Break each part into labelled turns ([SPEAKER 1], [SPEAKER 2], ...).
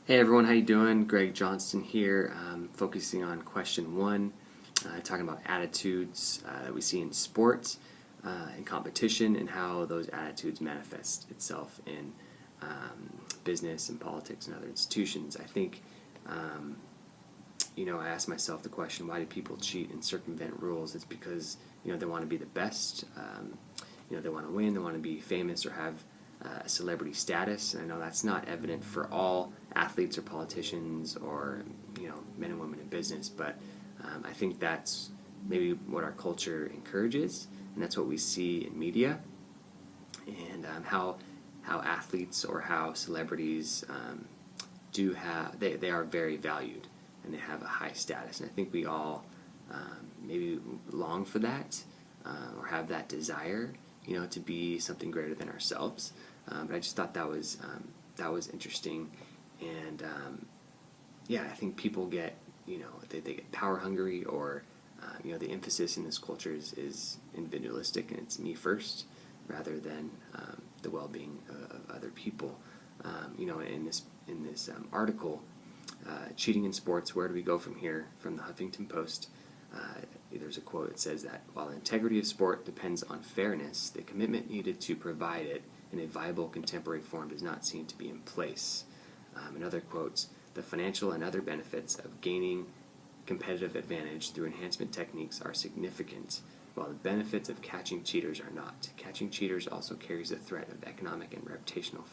[SPEAKER 1] Hey everyone, how you doing? Greg Johnston here, focusing on question one, talking about attitudes that we see in sports and competition, and how those attitudes manifest itself in business and politics and other institutions. I think, I asked myself the question, why do people cheat and circumvent rules? It's because they want to be the best. They want to win. They want to be famous or have a celebrity status. And I know that's not evident for all athletes or politicians or men and women in business, but I think that's maybe what our culture encourages, and that's what we see in media, and how athletes or how celebrities do have they are very valued and they have a high status, and I think we all maybe long for that or have that desire to be something greater than ourselves. But I just thought that was interesting, and I think people get they get power hungry, or the emphasis in this culture is individualistic, and it's me first rather than the well-being of other people. In this article, cheating in sports, where do we go from here? From the Huffington Post. There's a quote that says that while the integrity of sport depends on fairness, the commitment needed to provide it in a viable contemporary form does not seem to be in place. Another quote, the financial and other benefits of gaining competitive advantage through enhancement techniques are significant, while the benefits of catching cheaters are not. Catching cheaters also carries the threat of economic and reputational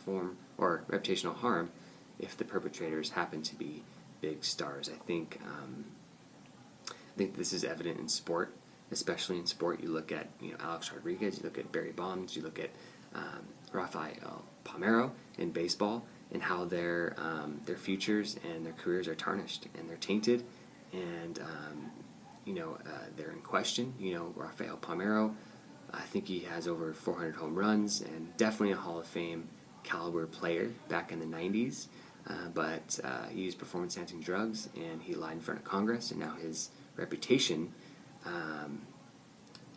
[SPEAKER 1] harm if the perpetrators happen to be big stars. I think this is evident in sport, especially in sport. You look at Alex Rodriguez, you look at Barry Bonds, you look at Rafael Palmeiro in baseball, and how their futures and their careers are tarnished and they're tainted, and they're in question. Rafael Palmeiro, I think he has over 400 home runs and definitely a Hall of Fame caliber player back in the 90s, but he used performance-enhancing drugs and he lied in front of Congress, and now his reputation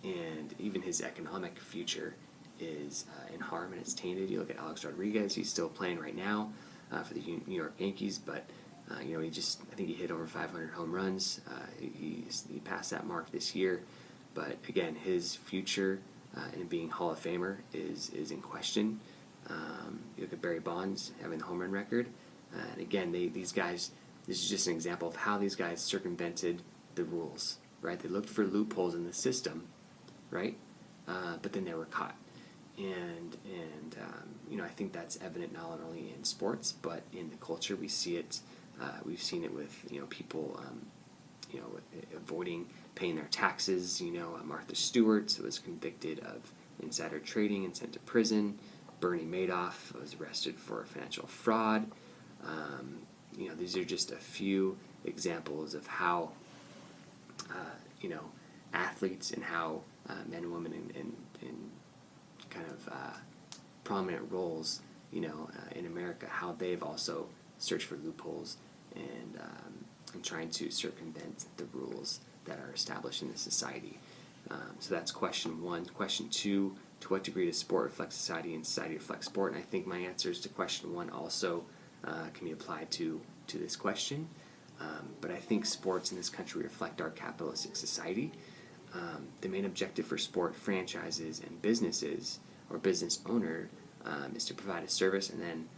[SPEAKER 1] and even his economic future is in harm, and it's tainted. You look at Alex Rodriguez; he's still playing right now for the New York Yankees, but I think he hit over 500 home runs. He passed that mark this year, but again, his future in being Hall of Famer is in question. You look at Barry Bonds having the home run record, and again, these guys. This is just an example of how these guys circumvented the rules. Right? They looked for loopholes in the system, right? But then they were caught. And I think that's evident not only in sports but in the culture. We see it. We've seen it with people avoiding paying their taxes. Martha Stewart was convicted of insider trading and sent to prison. Bernie Madoff was arrested for financial fraud. These are just a few examples of how athletes and how men and women in kind of prominent roles, in America, how they've also searched for loopholes and trying to circumvent the rules that are established in the society. So that's question one. Question two, to what degree does sport reflect society and society reflect sport? And I think my answers to question one also can be applied to this question. But I think sports in this country reflect our capitalistic society. The main objective for sport franchises and businesses or business owner is to provide a service, and then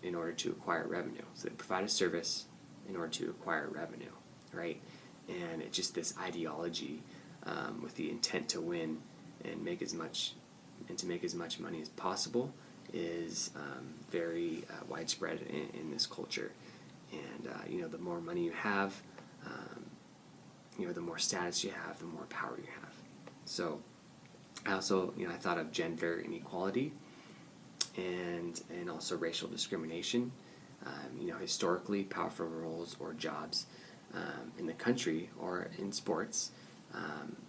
[SPEAKER 1] in order to acquire revenue. So they provide a service in order to acquire revenue, right? And it's just this ideology with the intent to win and to make as much money as possible is very widespread in this culture. And the more money you have, the more status you have, the more power you have. So I also, I thought of gender inequality and also racial discrimination. Historically, powerful roles or jobs in the country or in sports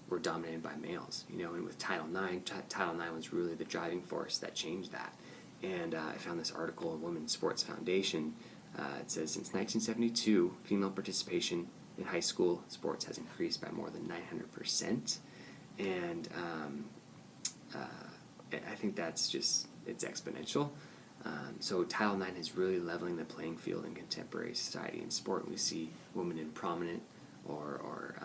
[SPEAKER 1] were dominated by males. And with Title IX, Title IX was really the driving force that changed that. And I found this article in Women's Sports Foundation. It says, since 1972, female participation in high school sports has increased by more than 900%. And I think that's it's exponential. So Title IX is really leveling the playing field in contemporary society and sport. We see women in prominent or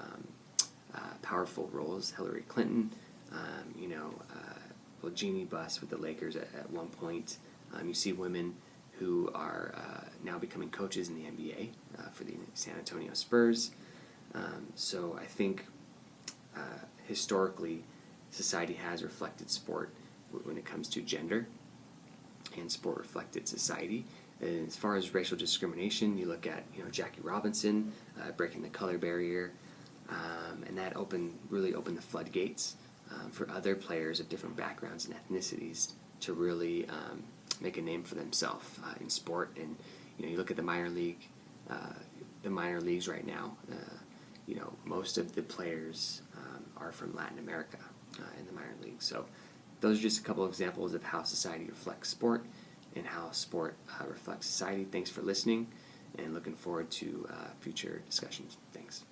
[SPEAKER 1] powerful roles. Hillary Clinton, well, Jeannie Buss with the Lakers at one point. You see women who are now becoming coaches in the NBA for the San Antonio Spurs. So I think historically, society has reflected sport when it comes to gender, and sport reflected society. And as far as racial discrimination, you look at Jackie Robinson breaking the color barrier, and that really opened the floodgates for other players of different backgrounds and ethnicities to really make a name for themselves in sport. And you look at the minor leagues right now. Most of the players are from Latin America in the minor leagues. So those are just a couple of examples of how society reflects sport and how sport reflects society. Thanks for listening, and looking forward to future discussions. Thanks.